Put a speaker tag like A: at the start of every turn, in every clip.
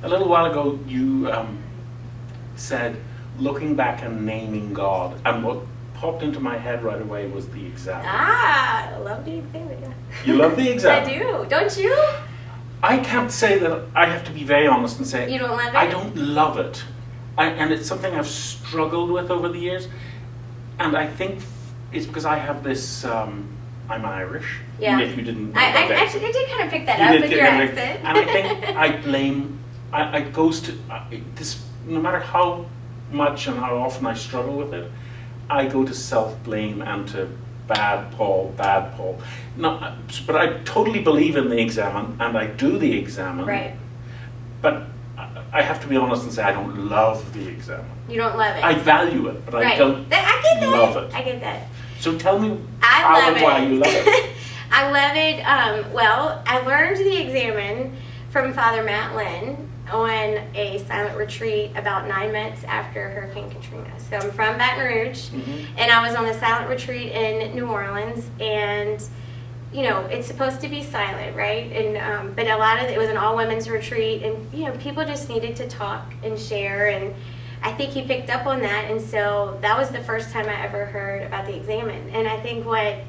A: A little while ago, you said looking back and naming God, and what popped into my head right away was the Examen.
B: I love the Examen. Yeah.
A: You love the Examen?
B: I do. Don't you?
A: I can't say that. I have to be very honest and say
B: You don't love it?
A: I don't love it, and it's something I've struggled with over the years, and I think it's because I have this. I'm Irish.
B: Yeah.
A: Even if you didn't. Know
B: I did kind of pick that up with your accent.
A: And I think I blame. It goes to this. No matter how much and how often I struggle with it, I go to self-blame and to bad Paul. No, but I totally believe in the Examen, and I do the Examen.
B: Right.
A: But I have to be honest and say I don't love the Examen.
B: You don't love it.
A: I value it, but
B: right.
A: I don't
B: I get that.
A: love it.
B: I get that.
A: So tell me
B: I
A: how and why you love it.
B: I love it. Well, I learned the Examen from Father Matt Lynn on a silent retreat about 9 months after Hurricane Katrina. So I'm from Baton Rouge, and I was on a silent retreat in New Orleans, and you know, it's supposed to be silent, right? And but a lot of it was an all-women's retreat, and you know, people just needed to talk and share, and I think he picked up on that, and so that was the first time I ever heard about the Examen. And I think what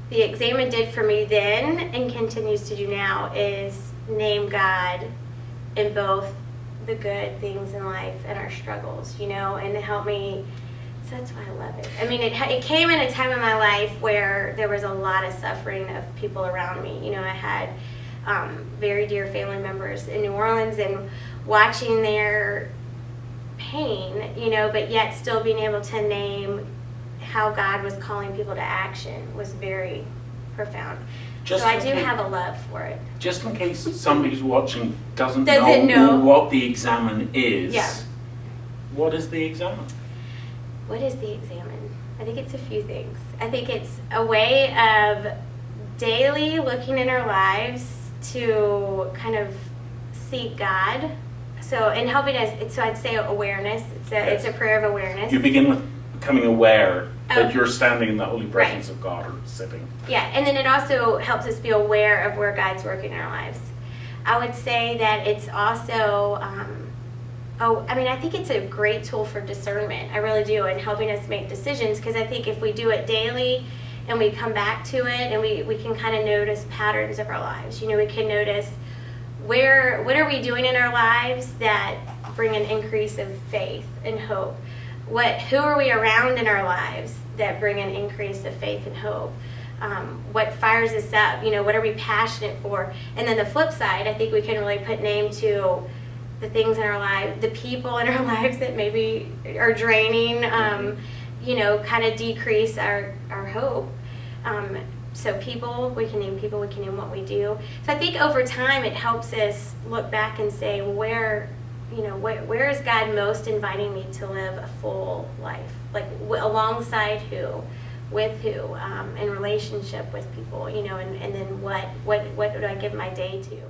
B: the Examen did for me then and continues to do now is name God in both the good things in life and our struggles, you know, and help me. So that's why I love it. I mean, it came in a time in my life where there was a lot of suffering of people around me. You know, I had very dear family members in New Orleans, and watching their pain, you know, but yet still being able to name how God was calling people to action was very profound. So I do have a love for it.
A: Just in case somebody who's watching doesn't know what the Examen is, what is the Examen?
B: What is the Examen? I think it's a few things. I think it's a way of daily looking in our lives to kind of seek God. So, and helping us, so I'd say awareness. It's a prayer of awareness.
A: You begin with becoming aware that you're standing in the holy presence of God, or sitting.
B: Yeah, and then it also helps us be aware of where God's working in our lives. I would say that it's also, I think it's a great tool for discernment. I really do, and helping us make decisions, because I think if we do it daily and we come back to it, and we can kind of notice patterns of our lives. You know, we can notice what are we doing in our lives that bring an increase of faith and hope. Who are we around in our lives that bring an increase of faith and hope? What fires us up? You know, what are we passionate for? And then the flip side, I think we can really put name to the things in our lives, the people in our lives that maybe are draining, you know, kind of decrease our hope. So people, we can name what we do. So I think over time it helps us look back and say, where is God most inviting me to live a full life? Like alongside who, with who, in relationship with people, you know, and then what do I give my day to?